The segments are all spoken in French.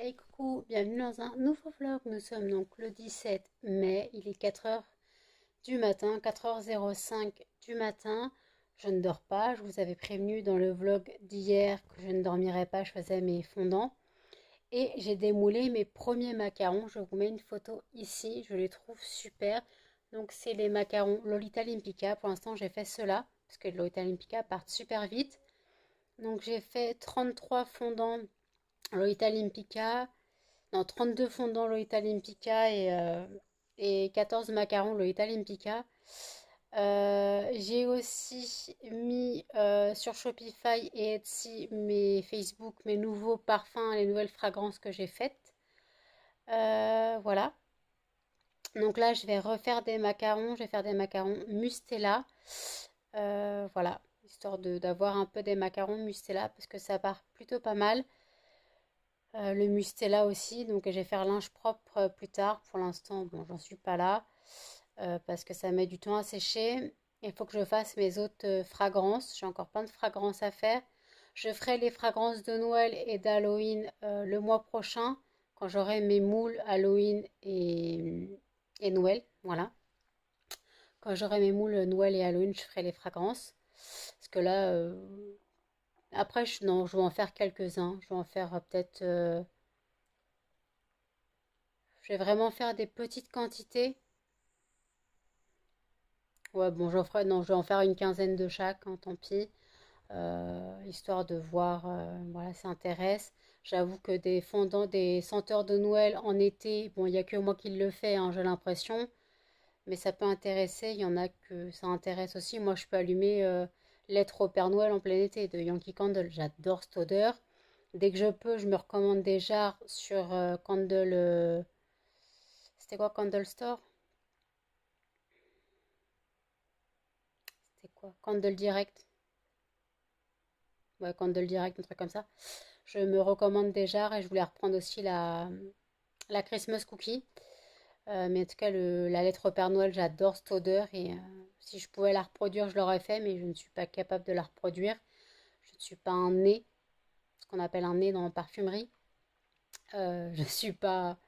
Hey coucou, bienvenue dans un nouveau vlog. Nous sommes donc le 17 mai, il est 4h du matin, 4h05 du matin. Je ne dors pas, je vous avais prévenu dans le vlog d'hier que je ne dormirais pas, je faisais mes fondants. Et j'ai démoulé mes premiers macarons, je vous mets une photo ici, je les trouve super. Donc c'est les macarons Lolita Limpica, pour l'instant j'ai fait cela, parce que les Lolita Limpica partent super vite. Donc j'ai fait 33 fondants Lolita Limpica, non 32 fondants Lolita Limpica et 14 macarons Lolita Limpica. J'ai aussi mis sur Shopify et Etsy mes Facebook, mes nouveaux parfums, les nouvelles fragrances que j'ai faites. Voilà. Donc là, je vais refaire des macarons. Je vais faire des macarons Mustela. Voilà, histoire d'avoir un peu des macarons Mustela parce que ça part plutôt pas mal. Le Mustela aussi, donc je vais faire linge propre plus tard. Pour l'instant, bon, j'en suis pas là parce que ça met du temps à sécher. Il faut que je fasse mes autres fragrances. J'ai encore plein de fragrances à faire. Je ferai les fragrances de Noël et d'Halloween le mois prochain quand j'aurai mes moules Halloween et Noël. Voilà. Quand j'aurai mes moules Noël et Halloween, je ferai les fragrances. Parce que là, après, non, je vais en faire quelques-uns. Je vais en faire peut-être. Je vais vraiment faire des petites quantités. Ouais, bon, j'en ferai. Non, je vais en faire une quinzaine de chaque, hein, tant pis. Histoire de voir, voilà, ça intéresse. J'avoue que des fondants, des senteurs de Noël en été, bon, il n'y a que moi qui le fais, hein, j'ai l'impression. Mais ça peut intéresser, il y en a que ça intéresse aussi. Moi, je peux allumer Lettre au Père Noël en plein été de Yankee Candle. J'adore cette odeur. Dès que je peux, je me recommande des jars sur Candle. C'était quoi Candle Store? C'était quoi Candle Direct. Ouais, Candle Direct, un truc comme ça. Je me recommande des jars et je voulais reprendre aussi la Christmas Cookie. Mais en tout cas, la lettre au Père Noël, j'adore cette odeur et si je pouvais la reproduire, je l'aurais fait, mais je ne suis pas capable de la reproduire. Je ne suis pas un nez, ce qu'on appelle un nez dans la parfumerie. Je suis pas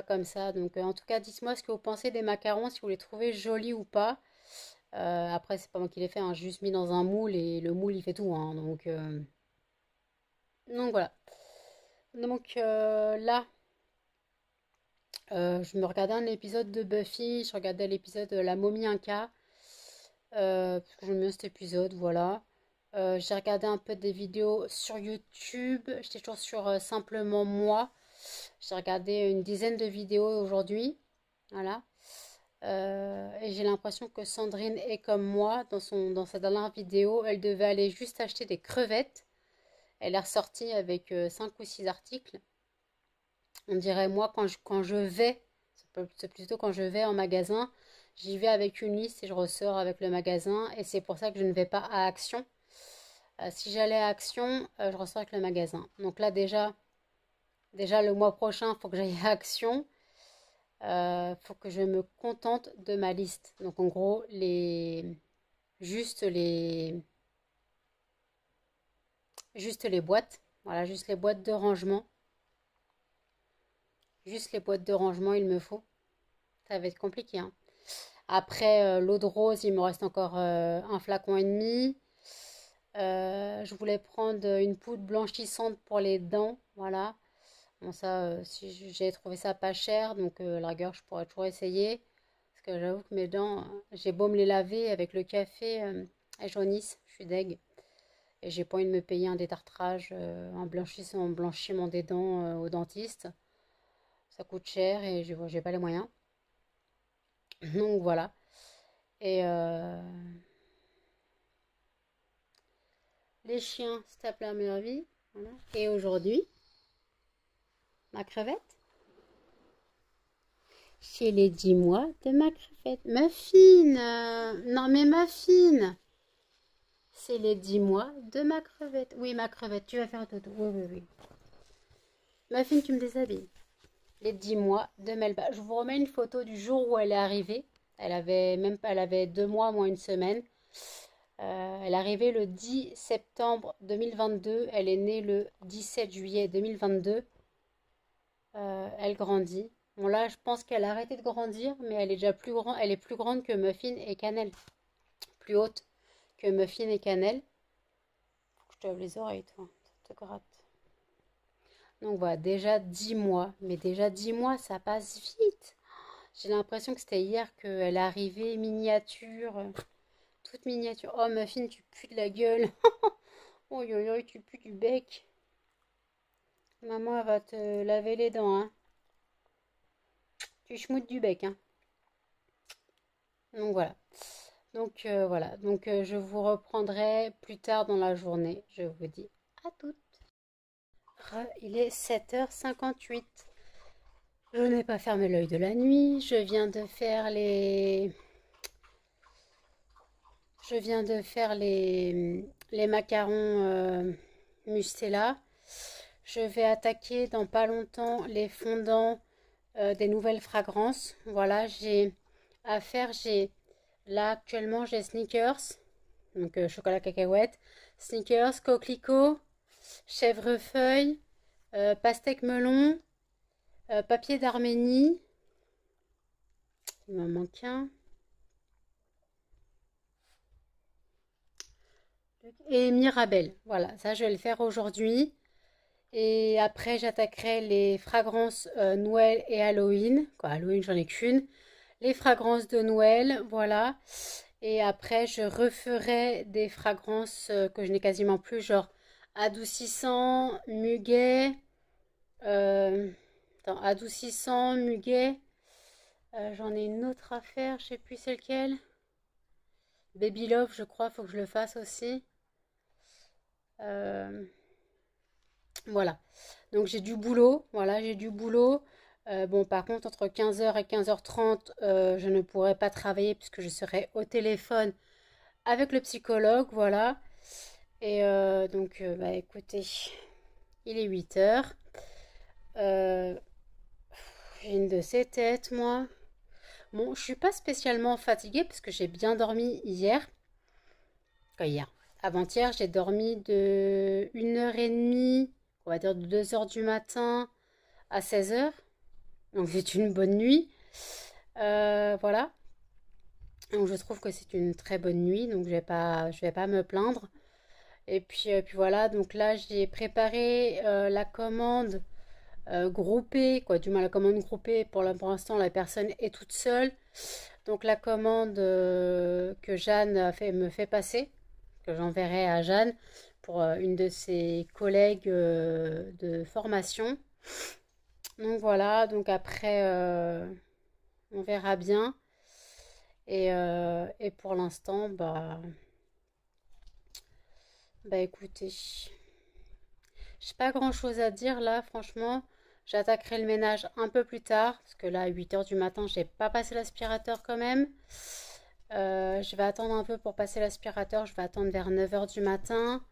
comme ça. Donc, en tout cas, dites-moi ce que vous pensez des macarons, si vous les trouvez jolis ou pas. Après, c'est pas moi qui les fais, hein, j'ai juste mis dans un moule et le moule il fait tout, hein, donc voilà. Donc là, je me regardais un épisode de Buffy, je regardais l'épisode de La Momie Inca, parce que j'aime bien cet épisode, voilà. J'ai regardé un peu des vidéos sur YouTube, j'étais toujours sur Simplement Moi. J'ai regardé une dizaine de vidéos aujourd'hui, voilà. Et j'ai l'impression que Sandrine est comme moi. Dans sa dernière vidéo, elle devait aller juste acheter des crevettes. Elle est ressortie avec 5 ou 6 articles. On dirait moi quand je vais, c'est plutôt quand je vais en magasin, j'y vais avec une liste et je ressors avec le magasin. Et c'est pour ça que je ne vais pas à Action. Si j'allais à Action, je ressors avec le magasin. Donc là déjà le mois prochain, il faut que j'aille à Action. Faut que je me contente de ma liste. Donc en gros, juste les, juste les boîtes. Voilà, juste les boîtes de rangement. Juste les boîtes de rangement, il me faut. Ça va être compliqué, hein. Après, l'eau de rose, il me reste encore un flacon et demi. Je voulais prendre une poudre blanchissante pour les dents. Voilà. Bon, ça, si j'ai trouvé ça pas cher, donc la rigueur, je pourrais toujours essayer. Parce que j'avoue que mes dents, j'ai beau me les laver avec le café, elles jaunissent. Je suis deg. Et j'ai pas envie de me payer un détartrage, un blanchiment des dents au dentiste. Ça coûte cher et j'ai pas les moyens. Donc voilà. Et les chiens se tapent la meilleure vie. Voilà. Et aujourd'hui, ma crevette, chez les 10 mois de ma crevette. Muffin non mais Muffin, c'est les 10 mois de ma crevette. Oui, ma crevette, tu vas faire dodo. Oui, oui, oui. Muffin, tu me déshabilles. Les 10 mois de Melba. Je vous remets une photo du jour où elle est arrivée. Elle avait 2 mois, moins une semaine. Elle est arrivée le 10 septembre 2022. Elle est née le 17 juillet 2022. Elle grandit. Bon là, je pense qu'elle a arrêté de grandir, mais elle est déjà plus grande. Elle est plus grande que Muffin et Cannelle. Plus haute que Muffin et Cannelle. Faut que je te lave les oreilles, toi. Ça te gratte. Donc voilà, déjà 10 mois. Mais déjà 10 mois, ça passe vite. J'ai l'impression que c'était hier qu'elle est arrivée miniature. Toute miniature. Oh, Muffin, tu pues de la gueule. Oh, yo, yo, tu pues du bec. Maman, elle va te laver les dents, hein. Tu schmoutes du bec, hein. Donc voilà. Donc voilà. Donc je vous reprendrai plus tard dans la journée. Je vous dis à toutes. Il est 7h58. Je n'ai pas fermé l'œil de la nuit. Je viens de faire les macarons Mustela. Je vais attaquer dans pas longtemps les fondants des nouvelles fragrances. Voilà, j'ai à faire. Là actuellement j'ai Snickers, donc chocolat cacahuète, Snickers, coquelicot, chèvrefeuille, pastèque melon, papier d'Arménie. Il m'en manque un. Et Mirabelle. Voilà, ça je vais le faire aujourd'hui. Et après, j'attaquerai les fragrances Noël et Halloween. Quoi, Halloween, j'en ai qu'une. Les fragrances de Noël, voilà. Et après, je referai des fragrances que je n'ai quasiment plus, genre adoucissant, muguet. euh, adoucissant, muguet. J'en ai une autre à faire, je sais plus c'est lequel. Baby Love, je crois, faut que je le fasse aussi. Euh, Voilà. Donc j'ai du boulot. Voilà, j'ai du boulot. Bon, par contre, entre 15h et 15h30, je ne pourrai pas travailler puisque je serai au téléphone avec le psychologue. Voilà. Et donc, bah écoutez, il est 8h. Euh, j'ai une de ces têtes, moi. Bon, je suis pas spécialement fatiguée parce que j'ai bien dormi hier. Hier. Avant-hier, j'ai dormi de 1h30, on va dire de 2h du matin à 16h. Donc c'est une bonne nuit. Voilà. Donc je trouve que c'est une très bonne nuit. Donc je vais pas me plaindre. Et puis voilà. Donc là j'ai préparé la commande groupée. Quoi, du moins la commande groupée. Pour l'instant la personne est toute seule. Donc la commande que Jeanne me fait passer. Que j'enverrai à Jeanne pour une de ses collègues de formation. Donc voilà. Donc après on verra bien. Et pour l'instant, bah écoutez, j'ai pas grand chose à dire là, franchement. J'attaquerai le ménage un peu plus tard, parce que là, à 8h du matin, j'ai pas passé l'aspirateur quand même. Je vais attendre un peu pour passer l'aspirateur, je vais attendre vers 9h du matin.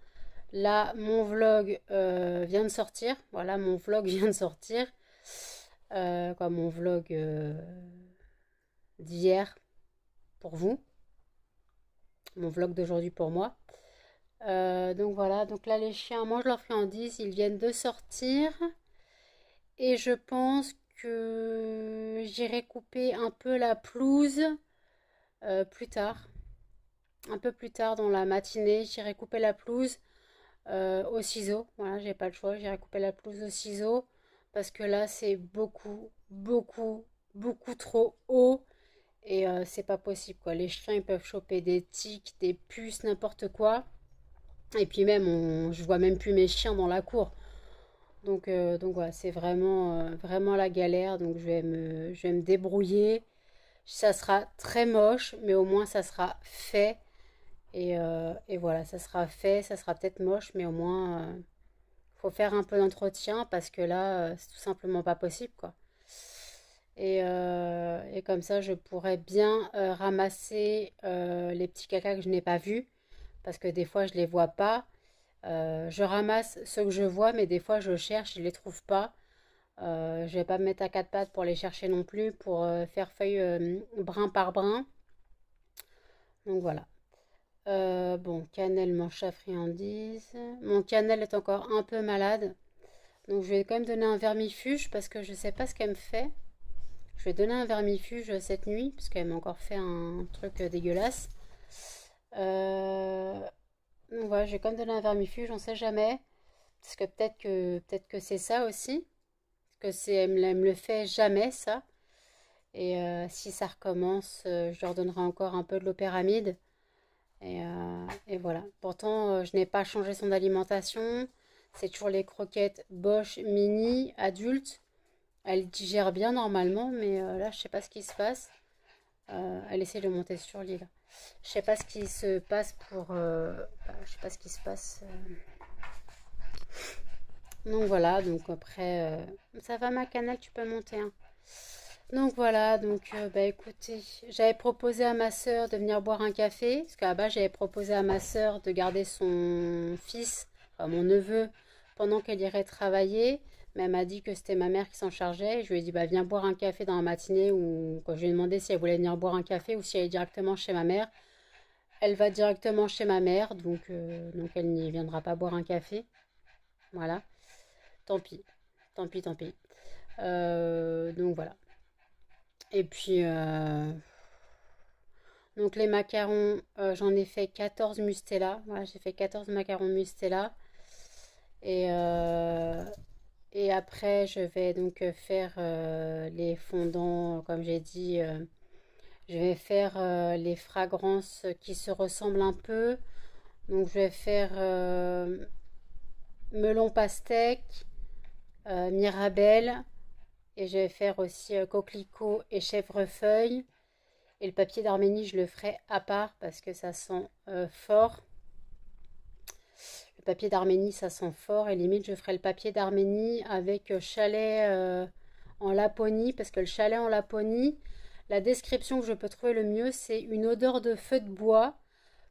Là, mon vlog vient de sortir. Voilà, mon vlog vient de sortir. Mon vlog d'hier pour vous. Mon vlog d'aujourd'hui pour moi. Donc voilà, donc là les chiens mangent leur friandises, ils viennent de sortir et je pense que j'irai couper un peu la pelouse plus tard, un peu plus tard dans la matinée, j'irai couper la pelouse au ciseau. Voilà, j'ai pas le choix, j'irai couper la pelouse au ciseau parce que là c'est beaucoup trop haut et c'est pas possible quoi. Les chiens ils peuvent choper des tiques, des puces, n'importe quoi. Et puis même, je vois même plus mes chiens dans la cour. Donc voilà, c'est vraiment la galère. Donc je vais me débrouiller. Ça sera très moche, mais au moins ça sera fait. Et voilà, ça sera fait. Ça sera peut-être moche, mais au moins, faut faire un peu d'entretien parce que là, c'est tout simplement pas possible, quoi. Et comme ça, je pourrais bien ramasser les petits cacas que je n'ai pas vus. Parce que des fois, je les vois pas. Je ramasse ceux que je vois, mais des fois je cherche, je les trouve pas. Je vais pas me mettre à quatre pattes pour les chercher non plus, pour faire feuille brin par brin. Donc voilà. Bon, Cannelle mange sa friandise. Mon Cannelle est encore un peu malade. Donc je vais quand même donner un vermifuge parce que je sais pas ce qu'elle me fait. Je vais donner un vermifuge cette nuit parce qu'elle m'a encore fait un truc dégueulasse. Euh, donc voilà, je vais quand même donner un vermifuge, on sait jamais. Parce que peut-être que c'est ça aussi. Parce que elle me le fait jamais ça. Et si ça recommence, je leur donnerai encore un peu de l'opéramide. Et voilà. Pourtant, je n'ai pas changé son alimentation. C'est toujours les croquettes Bosch mini adultes. Elle digère bien normalement, mais là, je sais pas ce qui se passe. Elle essaie de monter sur l'île. Je sais pas ce qui se passe je sais pas ce qui se passe. Donc voilà, donc après, ça va ma cannelle, tu peux monter, hein. Donc voilà, donc bah écoutez, j'avais proposé à ma sœur de venir boire un café, parce qu'à la base j'avais proposé à ma sœur de garder son fils, enfin mon neveu, pendant qu'elle irait travailler, mais elle m'a dit que c'était ma mère qui s'en chargeait. Je lui ai dit bah viens boire un café dans la matinée, ou quand je lui ai demandé si elle voulait venir boire un café ou si elle allait directement chez ma mère. Elle va directement chez ma mère, donc elle n'y viendra pas boire un café. Voilà, tant pis, tant pis, tant pis. Donc voilà. Et puis, donc les macarons, j'en ai fait 14 Mustela. Voilà, j'ai fait 14 macarons Mustela. Et, euh, et après, je vais donc faire les fondants, comme j'ai dit. Je vais faire les fragrances qui se ressemblent un peu. Donc je vais faire melon pastèque, mirabelle. Et je vais faire aussi coquelicot et chèvrefeuille. Et le papier d'Arménie, je le ferai à part parce que ça sent fort. Le papier d'Arménie, ça sent fort. Et limite, je ferai le papier d'Arménie avec chalet en Laponie. Parce que le chalet en Laponie, la description que je peux trouver le mieux, c'est une odeur de feu de bois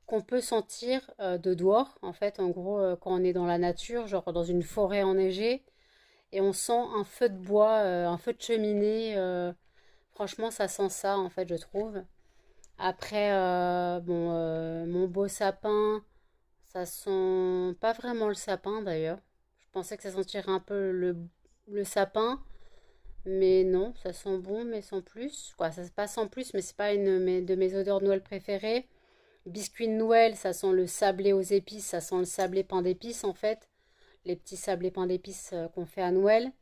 qu'on peut sentir de dehors. En fait, en gros, quand on est dans la nature, genre dans une forêt enneigée, et on sent un feu de bois, un feu de cheminée. Franchement, ça sent ça, en fait, je trouve. Après, bon, mon beau sapin, ça sent pas vraiment le sapin d'ailleurs. Je pensais que ça sentirait un peu le sapin, mais non, ça sent bon, mais sans plus. Quoi, ça se passe sans plus, mais c'est pas de mes odeurs de Noël préférées. Biscuit de Noël, ça sent le sablé aux épices, ça sent le sablé pain d'épices en fait. Les petits sablés pain d'épices qu'on fait à Noël.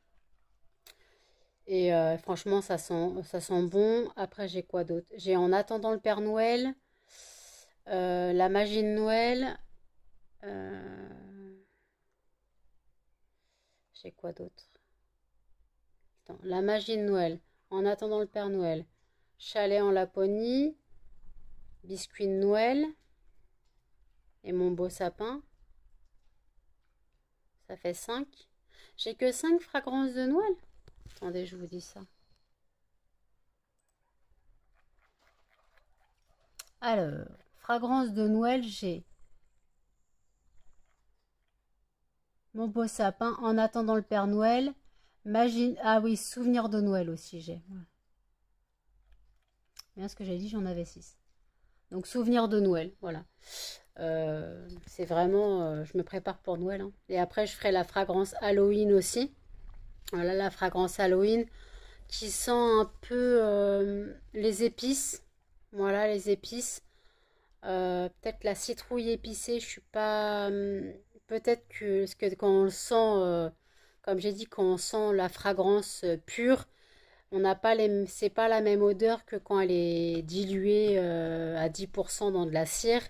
Et franchement, ça sent bon. Après, j'ai quoi d'autre? J'ai En attendant le Père Noël, la magie de Noël. euh, j'ai quoi d'autre? Attends, la magie de Noël, En attendant le Père Noël, chalet en Laponie, biscuit de Noël et mon beau sapin. Ça fait 5. J'ai que 5 fragrances de Noël. Attendez, je vous dis ça. Alors, fragrance de Noël, j'ai mon beau sapin, En attendant le Père Noël, magie... Ah oui, souvenir de Noël aussi j'ai. Ouais. Bien ce que j'ai dit, j'en avais 6. Donc souvenir de Noël, voilà. C'est vraiment... je me prépare pour Noël, hein. Et après, je ferai la fragrance Halloween aussi. Voilà, la fragrance Halloween qui sent un peu les épices. Voilà, les épices. Peut-être la citrouille épicée, je suis pas... peut-être que, parce que quand on le sent, comme j'ai dit, quand on sent la fragrance pure, on n'a pas c'est pas la même odeur que quand elle est diluée à 10% dans de la cire.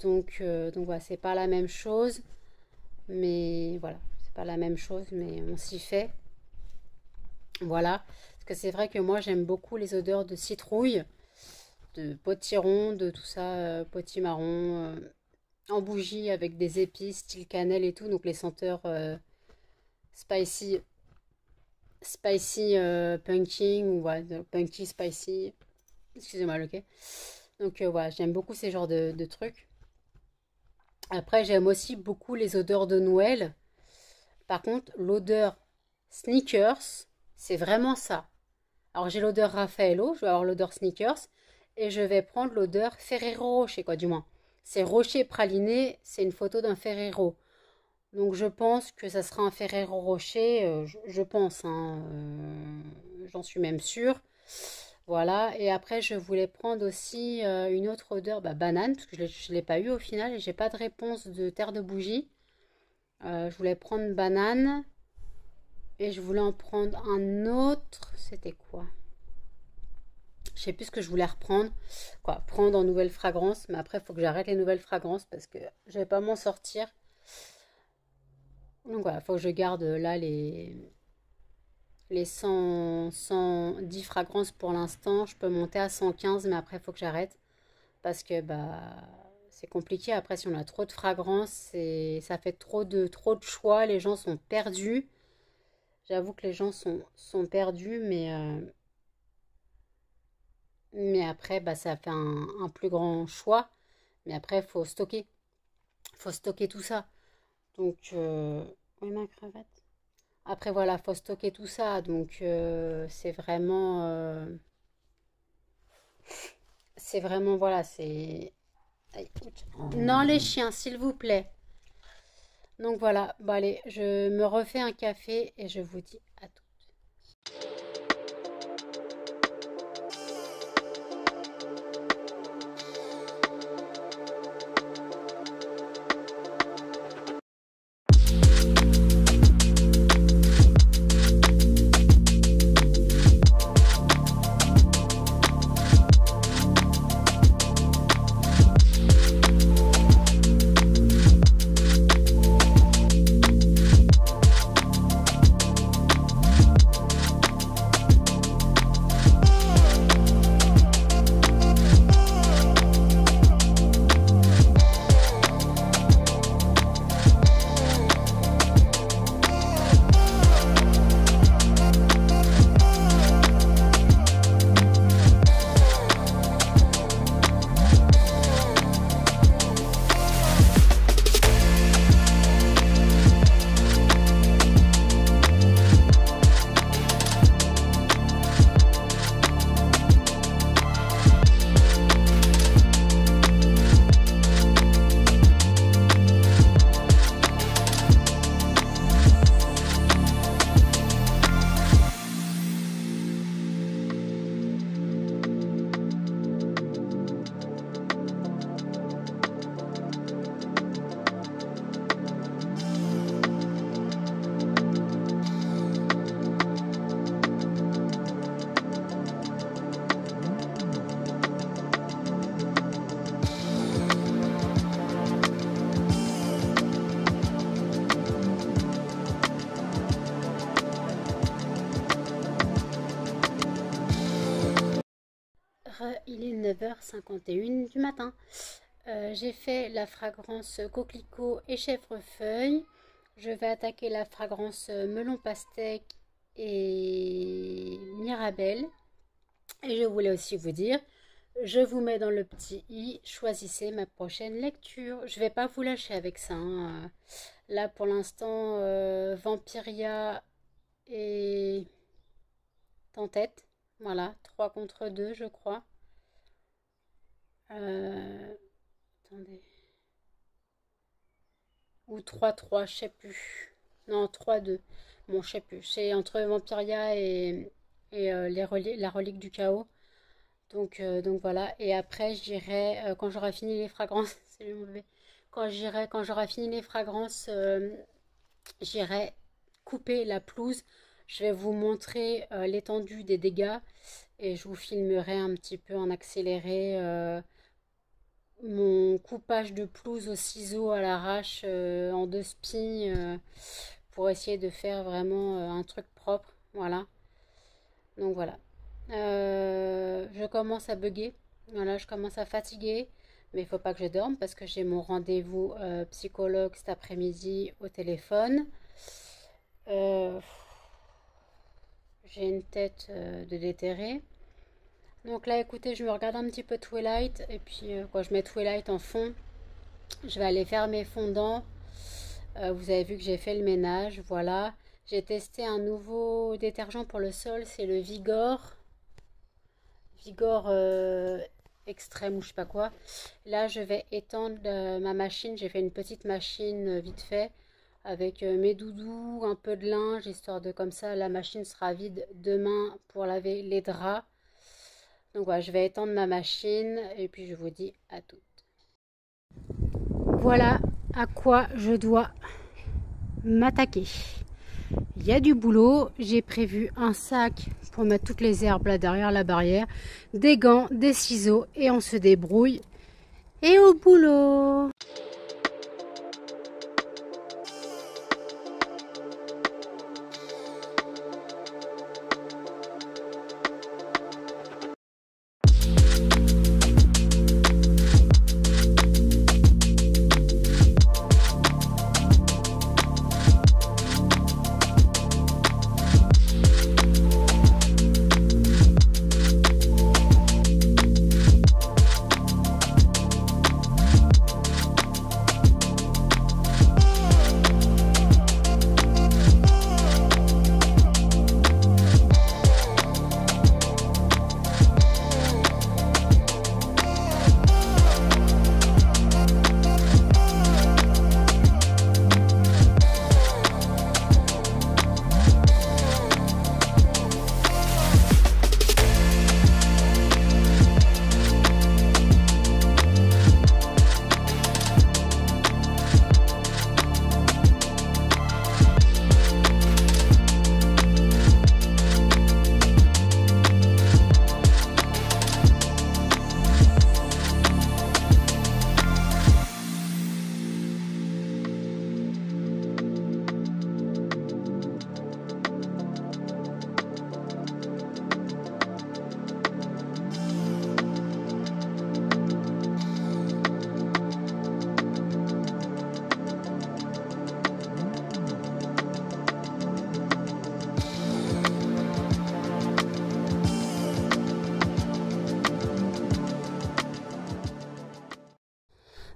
Donc voilà, c'est pas la même chose. Mais voilà, c'est pas la même chose, mais on s'y fait. Voilà. Parce que c'est vrai que moi, j'aime beaucoup les odeurs de citrouille, de potiron, de tout ça, potimarron, en bougie avec des épices, style cannelle et tout. Donc les senteurs spicy, spicy punking, ou ouais, punky spicy. Excusez-moi, ok. Donc voilà, j'aime beaucoup ces genres de trucs. Après, j'aime aussi beaucoup les odeurs de Noël. Par contre, l'odeur sneakers, c'est vraiment ça. Alors j'ai l'odeur Raffaello, je vais avoir l'odeur sneakers, et je vais prendre l'odeur Ferrero Rocher, quoi, du moins. C'est Rocher praliné, c'est une photo d'un Ferrero. Donc je pense que ça sera un Ferrero Rocher, je pense, hein, j'en suis même sûre. Voilà, et après je voulais prendre aussi une autre odeur, bah, banane, parce que je l'ai pas eu au final et j'ai pas de réponse de terre de bougie. Je voulais prendre banane et je voulais en prendre un autre, c'était quoi? Je sais plus ce que je voulais reprendre, quoi, prendre en nouvelle fragrance, mais après il faut que j'arrête les nouvelles fragrances parce que je vais pas m'en sortir. Donc voilà, il faut que je garde là les 110 fragrances pour l'instant. Je peux monter à 115, mais après il faut que j'arrête parce que bah c'est compliqué. Après, si on a trop de fragrances, ça fait trop de choix. Les gens sont perdus. J'avoue que les gens sont perdus, mais après, bah, ça fait un plus grand choix. Mais après, il faut stocker. Il faut stocker tout ça. Donc, oui, ma cravate. Après, voilà, faut stocker tout ça. Donc, c'est vraiment, voilà, c'est... Aïe, ouch. Non, les chiens, s'il vous plaît. Donc voilà, bon allez, je me refais un café et je vous dis à tout. Il est 9h51 du matin. J'ai fait la fragrance coquelicot et chèvrefeuille. Je vais attaquer la fragrance melon pastèque et mirabelle. Et je voulais aussi vous dire, je vous mets dans le petit i, choisissez ma prochaine lecture. Je vais pas vous lâcher avec ça, hein. Là pour l'instant, Vampiria est en tête. Voilà, 3 contre 2 je crois. Euh, attendez. Ou 3-3, je sais plus. Non, 3-2. Bon, je sais plus. C'est entre Vampiria et la relique du chaos. Donc voilà. Et après, j'irai, quand j'aurai fini les fragrances, c'est le mauvais. Quand j'aurai fini les fragrances, j'irai couper la pelouse. Je vais vous montrer l'étendue des dégâts et je vous filmerai un petit peu en accéléré mon coupage de pelouse au ciseau à l'arrache en 2 spins pour essayer de faire vraiment un truc propre. Voilà. Donc voilà. Je commence à bugger. Voilà, je commence à fatiguer. Mais il faut pas que je dorme parce que j'ai mon rendez-vous psychologue cet après-midi au téléphone. Euh, j'ai une tête de déterré. Donc là, écoutez, je me regarde un petit peu Twilight. Et puis, quand je mets Twilight en fond, je vais aller faire mes fondants. Vous avez vu que j'ai fait le ménage. Voilà. J'ai testé un nouveau détergent pour le sol. C'est le Vigor. Vigor extrême ou je sais pas quoi. Là, je vais étendre ma machine. J'ai fait une petite machine vite fait avec mes doudous, un peu de linge, histoire de comme ça la machine sera vide demain pour laver les draps. Donc voilà, je vais étendre ma machine et puis je vous dis à toutes. Voilà à quoi je dois m'attaquer. Il y a du boulot, j'ai prévu un sac pour mettre toutes les herbes là derrière la barrière, des gants, des ciseaux et on se débrouille. Et au boulot!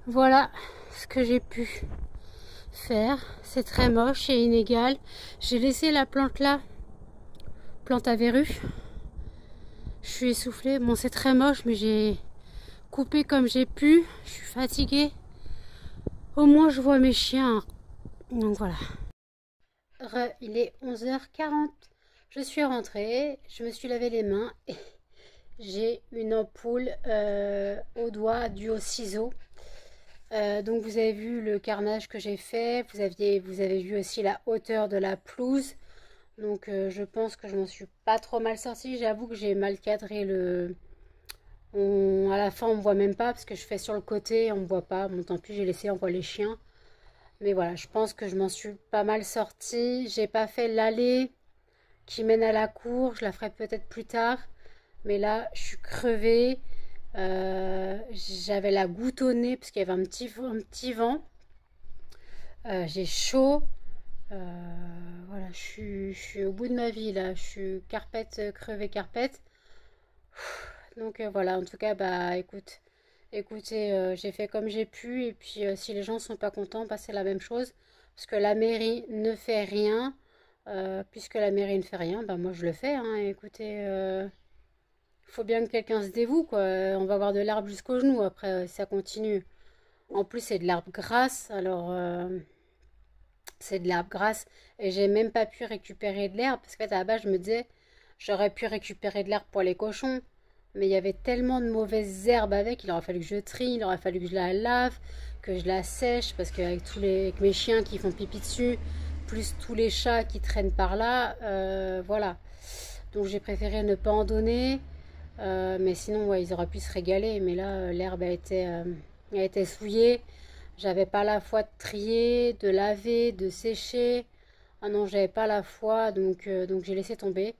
Voilà ce que j'ai pu faire. C'est très moche et inégal. J'ai laissé la plante là, plante à verrues. Je suis essoufflée. Bon, c'est très moche, mais j'ai coupé comme j'ai pu. Je suis fatiguée. Au moins, je vois mes chiens. Donc voilà. Il est 11h40. Je suis rentrée. Je me suis lavé les mains. Et j'ai une ampoule au doigt due au ciseau. Donc vous avez vu le carnage que j'ai fait, vous avez vu aussi la hauteur de la pelouse. Donc je pense que je m'en suis pas trop mal sortie. J'avoue que j'ai mal cadré à la fin on me voit même pas parce que je fais sur le côté, on me voit pas. Bon tant pis, j'ai laissé, on voit les chiens. Mais voilà, je pense que je m'en suis pas mal sortie. J'ai pas fait l'allée qui mène à la cour, je la ferai peut-être plus tard. Mais là, je suis crevée. J'avais la goutte au nez parce qu'il y avait un petit vent. J'ai chaud. Voilà, je suis au bout de ma vie là. Je suis carpette, crevée carpette. Donc voilà, en tout cas, bah écoutez, j'ai fait comme j'ai pu. Et puis si les gens sont pas contents, bah, c'est la même chose. Parce que la mairie ne fait rien. Puisque la mairie ne fait rien, bah moi je le fais. Hein. Écoutez. Faut bien que quelqu'un se dévoue, quoi. On va avoir de l'herbe jusqu'aux genoux après, ça continue. En plus, c'est de l'herbe grasse, alors c'est de l'herbe grasse. Et j'ai même pas pu récupérer de l'herbe, parce qu'à la base, je me disais, j'aurais pu récupérer de l'herbe pour les cochons. Mais il y avait tellement de mauvaises herbes avec, il aurait fallu que je trie, il aurait fallu que je la lave, que je la sèche, parce qu'avec avec mes chiens qui font pipi dessus, plus tous les chats qui traînent par là, voilà. Donc j'ai préféré ne pas en donner. Mais sinon, ouais, ils auraient pu se régaler. Mais là, l'herbe a été souillée. J'avais pas la foi de trier, de laver, de sécher. Ah non, j'avais pas la foi, donc j'ai laissé tomber.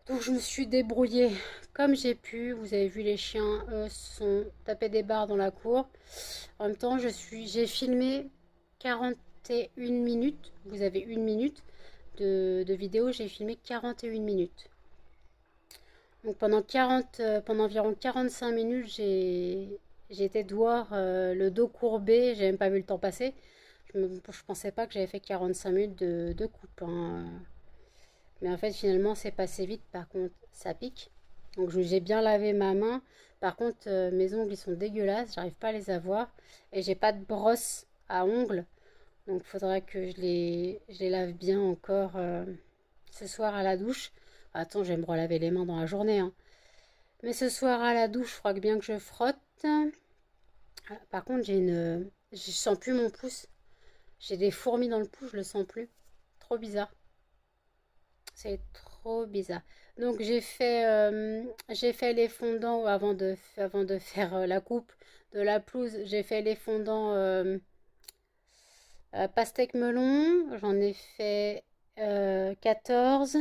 Donc je me suis débrouillée comme j'ai pu. Vous avez vu, les chiens, eux, sont tapés des barres dans la cour. En même temps, j'ai filmé 41 minutes. Vous avez une minute de vidéo. J'ai filmé 41 minutes. Donc pendant environ 45 minutes, j'étais dehors, le dos courbé, j'ai même pas vu le temps passer. Je pensais pas que j'avais fait 45 minutes de coupe. Hein. Mais en fait, finalement, c'est passé vite. Par contre, ça pique. Donc j'ai bien lavé ma main. Par contre, mes ongles, ils sont dégueulasses. J'arrive pas à les avoir. Et j'ai pas de brosse à ongles Donc il faudra que je les lave bien encore ce soir à la douche. Attends, je vais me relaver les mains dans la journée, hein. Mais ce soir à la douche, il faudra bien que je frotte. Ah, par contre, je sens plus mon pouce. J'ai des fourmis dans le pouce, je le sens plus. Trop bizarre. C'est trop bizarre. Donc j'ai fait les fondants avant de faire la coupe de la pelouse. J'ai fait les fondants pastèque melon. J'en ai fait 14.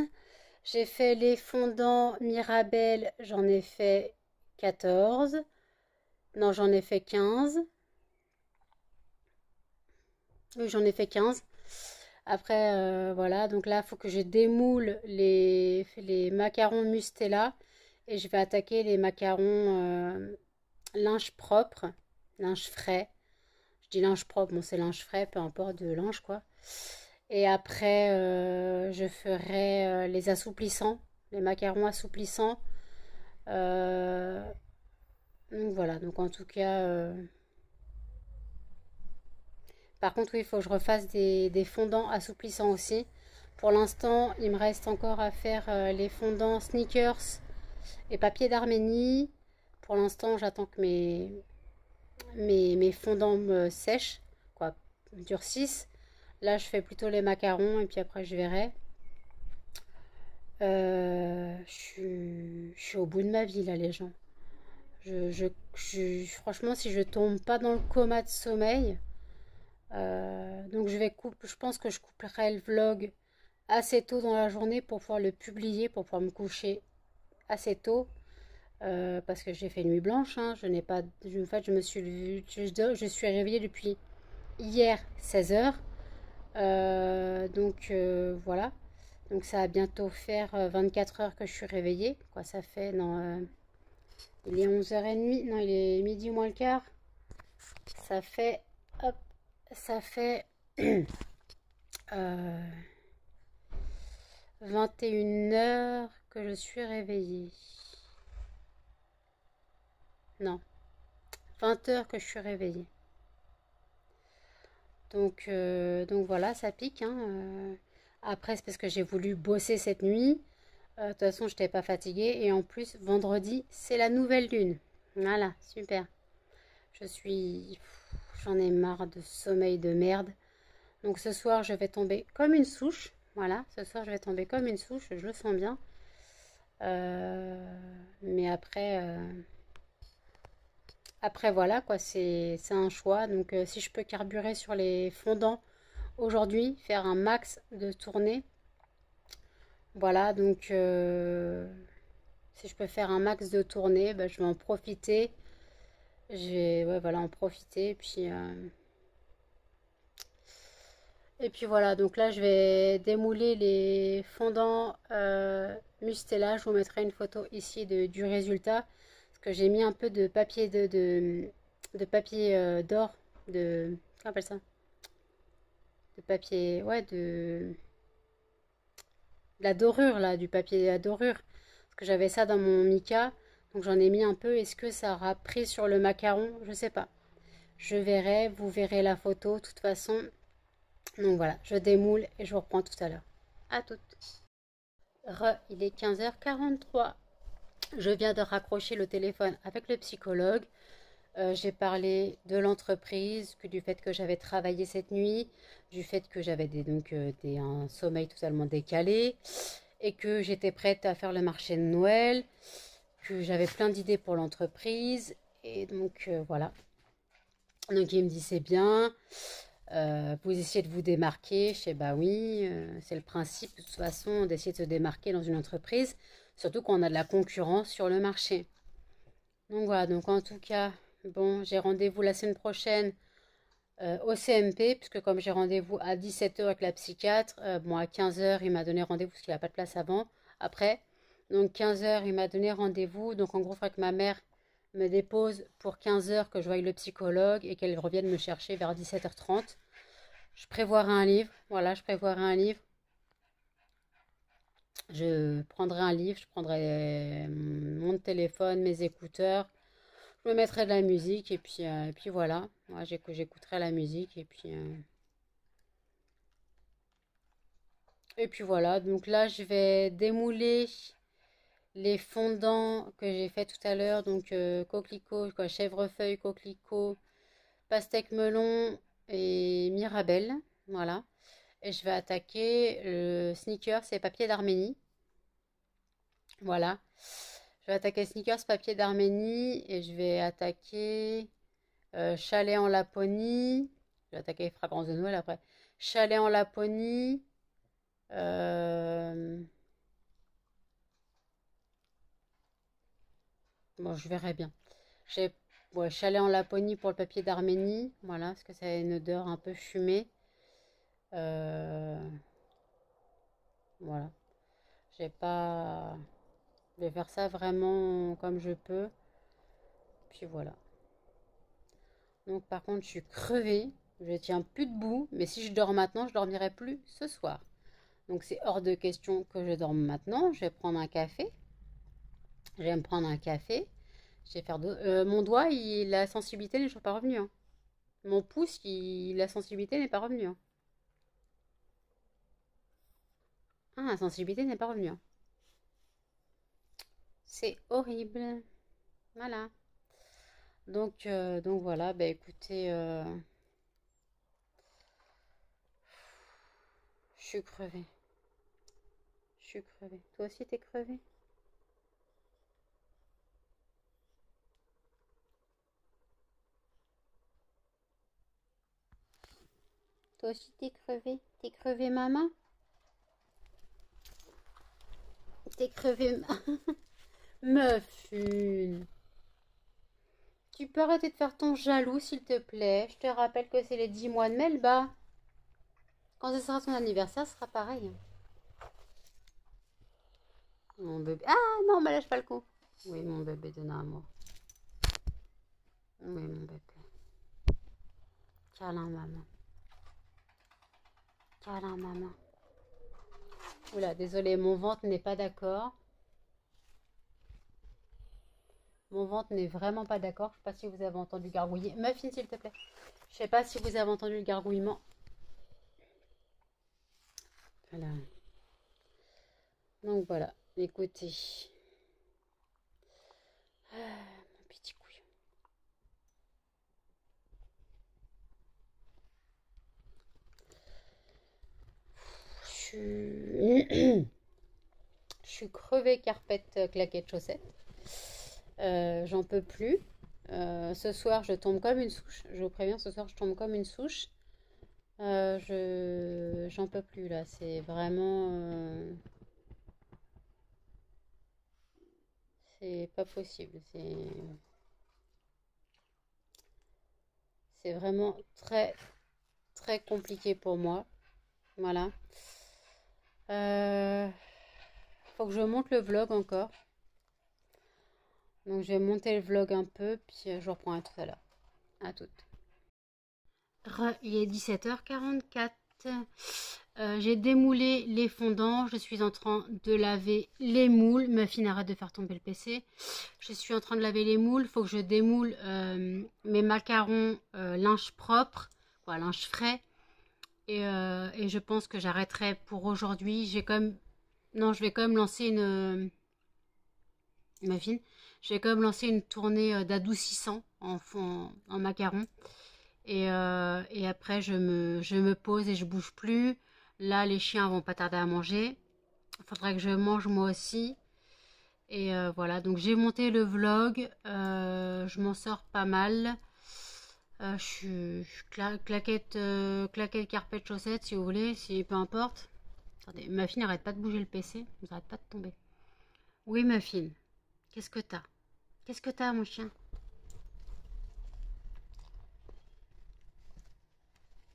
J'ai fait les fondants Mirabelle. J'en ai fait 14. Non, j'en ai fait 15. Oui, j'en ai fait 15. Après, voilà, donc là, il faut que je démoule les macarons Mustela et je vais attaquer les macarons linge propre, linge frais. Je dis linge propre, bon, c'est linge frais, peu importe de linge, quoi. Et après, je ferai les assouplissants, les macarons assouplissants. Euh, donc voilà, donc en tout cas, par contre, oui, il faut que je refasse des fondants assouplissants aussi. Pour l'instant, il me reste encore à faire les fondants sneakers et papier d'Arménie. Pour l'instant, j'attends que mes fondants me sèchent, quoi, durcissent. Là, je fais plutôt les macarons et puis après, je verrai. Je suis au bout de ma vie, là, les gens. Franchement, si je tombe pas dans le coma de sommeil, donc je pense que je couperai le vlog assez tôt dans la journée pour pouvoir le publier, pour pouvoir me coucher assez tôt. Parce que j'ai fait nuit blanche, hein. Je n'ai pas, en fait, je me suis, je suis réveillée depuis hier 16 h. Voilà. Donc ça va bientôt faire 24 heures que je suis réveillée. Quoi, ça fait, non, il est 11h30, non, il est midi moins le quart. Ça fait, hop, ça fait euh, 21 h que je suis réveillée. Non, 20 h que je suis réveillée. Donc voilà, ça pique, hein. Après, c'est parce que j'ai voulu bosser cette nuit. De toute façon, je n'étais pas fatiguée. Et en plus, vendredi, c'est la nouvelle lune. Voilà, super. Je suis... J'en ai marre de sommeil de merde. Donc ce soir, je vais tomber comme une souche. Voilà, ce soir, je vais tomber comme une souche. Je le sens bien. Mais après, voilà, quoi, c'est un choix. Donc si je peux carburer sur les fondants aujourd'hui, faire un max de tournées. Voilà, donc si je peux faire un max de tournées, bah, je vais en profiter. Je vais ouais, voilà, en profiter. Et puis voilà, donc là je vais démouler les fondants Mustela. Je vous mettrai une photo ici du résultat. Parce que j'ai mis un peu de papier de papier d'or. Comment on appelle ça? De papier. Ouais, de la dorure là, du papier à dorure. Parce que j'avais ça dans mon mica. Donc j'en ai mis un peu. Est-ce que ça aura pris sur le macaron? Je sais pas. Je verrai, vous verrez la photo. De toute façon, donc voilà, je démoule et je vous reprends tout à l'heure. À toutes. Il est 15h43. Je viens de raccrocher le téléphone avec le psychologue. J'ai parlé de l'entreprise, du fait que j'avais travaillé cette nuit, du fait que j'avais un sommeil totalement décalé et que j'étais prête à faire le marché de Noël, que j'avais plein d'idées pour l'entreprise. Et donc voilà. Donc il me dit c'est bien, vous essayez de vous démarquer. Je sais bah oui, c'est le principe de toute façon d'essayer de se démarquer dans une entreprise, surtout quand on a de la concurrence sur le marché. Donc voilà, donc en tout cas, bon, j'ai rendez-vous la semaine prochaine au CMP, puisque comme j'ai rendez-vous à 17 h avec la psychiatre, bon, à 15 h, il m'a donné rendez-vous parce qu'il n'a pas de place après. Donc 15 h, il m'a donné rendez-vous. Donc en gros, il faudrait que ma mère me dépose pour 15 h, que je voie le psychologue et qu'elle revienne me chercher vers 17h30. Je prévoirai un livre. Voilà, je prévoirai un livre. Je prendrai un livre, je prendrai mon téléphone, mes écouteurs. Je me mettrai de la musique et puis voilà. Moi, j'écouterai la musique et puis Et puis voilà, donc là je vais démouler les fondants que j'ai fait tout à l'heure. Donc coquelicot, quoi, chèvrefeuille, coquelicot, pastèque melon et mirabelle. Voilà. Et je vais attaquer le sneakers et papier d'Arménie. Voilà. Je vais attaquer sneakers, papier d'Arménie et je vais attaquer chalet en Laponie. Je vais attaquer fragrance de Noël après. Chalet en Laponie. euh, Bon, je verrai bien. J'ai ouais, chalet en Laponie pour le papier d'Arménie. Voilà, parce que ça a une odeur un peu fumée. Euh, voilà. J'ai pas. Je vais faire ça vraiment comme je peux. Puis voilà. Donc par contre, je suis crevée. Je tiens plus debout. Mais si je dors maintenant, je dormirai plus ce soir. Donc c'est hors de question que je dorme maintenant. Je vais prendre un café. Je vais me prendre un café. Je vais faire mon doigt, la sensibilité n'est toujours pas revenue, hein. Mon pouce, la sensibilité n'est pas revenue, hein. Ah, la sensibilité n'est pas revenue, hein. C'est horrible. Voilà. Donc voilà, bah écoutez, je suis crevée. Je suis crevée. Toi aussi, t'es crevée? Toi aussi, t'es crevée? T'es crevée, maman? T'es crevée, Muffune. Tu peux arrêter de faire ton jaloux, s'il te plaît. Je te rappelle que c'est les 10 mois de Melba. Quand ce sera son anniversaire, ce sera pareil. Mon bébé. Ah non, me lâche pas le cou. Oui, mon bébé de amour. Oui, mon bébé. Câlin, maman. Câlin, maman. Oula, désolé, mon ventre n'est pas d'accord. Mon ventre n'est vraiment pas d'accord. Je sais pas si vous avez entendu gargouiller. Muffin, s'il te plaît. Je sais pas si vous avez entendu le gargouillement. Voilà. Donc voilà, écoutez. Ah, mon petit couillon. Je suis crevée, carpette, claquette, chaussette. J'en peux plus. Ce soir, je tombe comme une souche. Je vous préviens, ce soir, je tombe comme une souche. J'en peux plus là. C'est vraiment, c'est pas possible. C'est vraiment très, très compliqué pour moi. Voilà. Euh, Faut que je monte le vlog encore. Donc, je vais monter le vlog un peu, puis je reprends tout à l'heure. À toutes. Il est 17h44. J'ai démoulé les fondants. Je suis en train de laver les moules. Muffin, arrête de faire tomber le PC. Je suis en train de laver les moules. Il faut que je démoule mes macarons linge propre, quoi, linge frais. Et je pense que j'arrêterai pour aujourd'hui. Non, je vais quand même lancer Muffin. Je vais quand même lancer une tournée d'adoucissant en macarons. Et après, je me pose et je bouge plus. Là, les chiens vont pas tarder à manger. Il faudrait que je mange moi aussi. Et voilà, donc j'ai monté le vlog. Je m'en sors pas mal. Claquette, claquette, carpette, chaussette, si vous voulez, si peu importe. Attendez, ma fille n'arrête pas de bouger le PC. Vous n'arrête pas de tomber. Oui, ma fille. Qu'est-ce que t'as? Qu'est-ce que t'as, mon chien?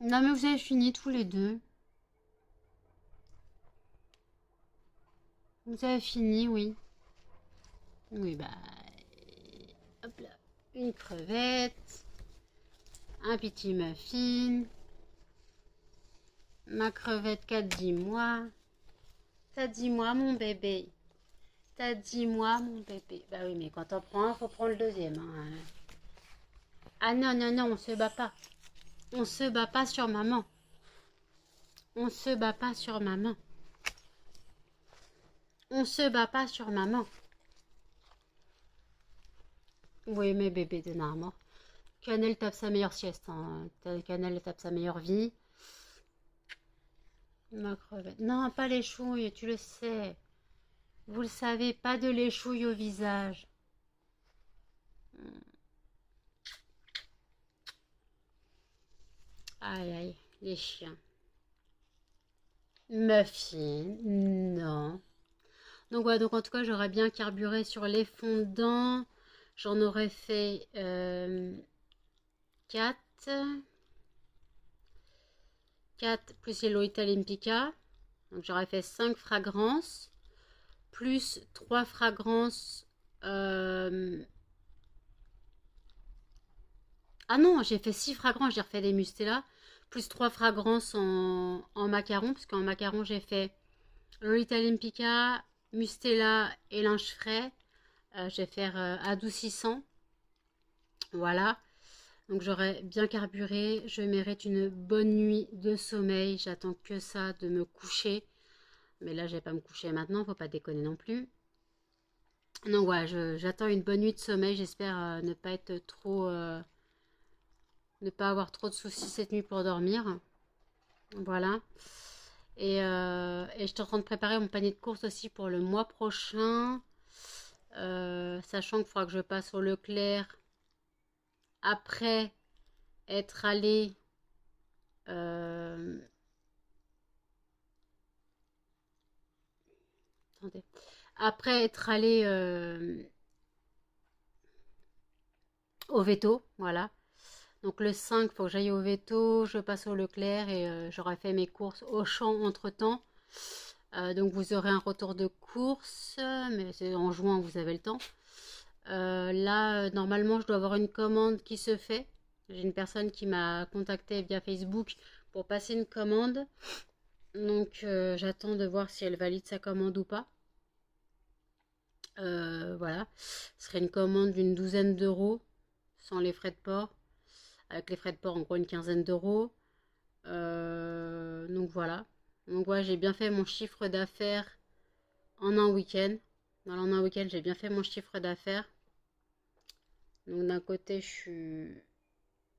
Non, mais vous avez fini tous les deux. Vous avez fini, oui. Oui, bah. Hop là. Une crevette. Un petit muffin. Ma crevette 4-10 mois. T'as 10 mois, mon bébé. T'as 10 mois, mon bébé. Bah oui, mais quand on prend un, faut prendre le deuxième, hein. Ah non, non, non, on se bat pas. On se bat pas sur maman. On se bat pas sur maman. On se bat pas sur maman. Oui, mais bébé de Narmor. Cannelle tape sa meilleure sieste. Hein. Cannelle tape sa meilleure vie. Ma crevette. Non, pas les chouilles, tu le sais. Vous le savez, pas de l'échouille au visage. Aïe, aïe, les chiens. Muffin, non. Donc voilà, donc en tout cas, j'aurais bien carburé sur les fondants. J'en aurais fait 4. 4 plus les Lolita Olympica. Donc j'aurais fait 5 fragrances. Plus 3 fragrances. Ah non, j'ai fait 6 fragrances, j'ai refait des Mustela. Plus 3 fragrances en macaron. Parce qu'en macaron, j'ai fait Lolita Olympica, Mustela et linge frais. Je vais faire adoucissant. Voilà. Donc j'aurai bien carburé. Je mérite une bonne nuit de sommeil. J'attends que ça de me coucher. Mais là, je vais pas me coucher maintenant. Faut pas déconner non plus. Donc voilà, j'attends une bonne nuit de sommeil. J'espère ne pas être trop... ne pas avoir trop de soucis cette nuit pour dormir. Voilà. Et je suis en train de préparer mon panier de courses aussi pour le mois prochain. Sachant qu'il faudra que je passe au Leclerc après être allé attendez, après être allé au Veto, voilà. Donc le 5, il faut que j'aille au Veto, je passe au Leclerc et j'aurai fait mes courses au champ entre temps. Donc vous aurez un retour de course, mais c'est en juin, vous avez le temps. Là, normalement, je dois avoir une commande qui se fait. J'ai une personne qui m'a contacté via Facebook pour passer une commande. Donc, j'attends de voir si elle valide sa commande ou pas. Voilà. Ce serait une commande d'une 12aine d'euros, sans les frais de port. Avec les frais de port, en gros, une 15aine d'euros. Donc, voilà. Donc, ouais, j'ai bien fait mon chiffre d'affaires en un week-end. En un week-end, j'ai bien fait mon chiffre d'affaires. Donc, d'un côté, je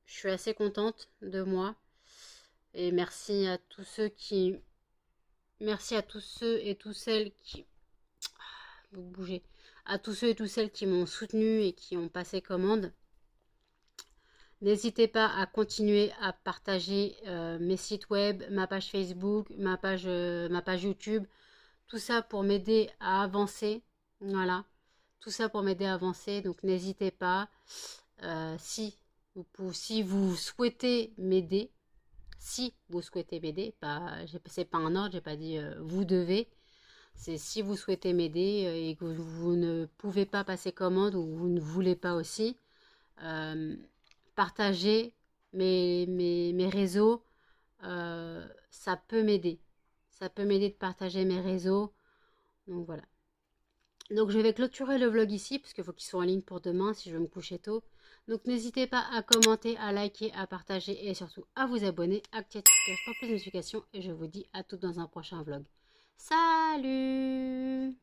suis assez contente de moi. Et merci à tous ceux qui... Merci à tous ceux et toutes celles qui... Vous bougez. À tous ceux et toutes celles qui m'ont soutenu et qui ont passé commande. N'hésitez pas à continuer à partager mes sites web, ma page Facebook, ma page YouTube. Tout ça pour m'aider à avancer. Voilà. Tout ça pour m'aider à avancer. Donc n'hésitez pas. Si vous souhaitez m'aider, c'est pas un ordre, j'ai pas dit vous devez. C'est si vous souhaitez m'aider et que vous ne pouvez pas passer commande ou vous ne voulez pas aussi, partager mes réseaux, ça peut m'aider. Ça peut m'aider de partager mes réseaux. Donc voilà. Donc je vais clôturer le vlog ici, parce qu'il faut qu'il soit en ligne pour demain si je veux me coucher tôt. Donc n'hésitez pas à commenter, à liker, à partager et surtout à vous abonner, à activer la cloche pour plus de notifications. Et je vous dis à toutes dans un prochain vlog. Salut!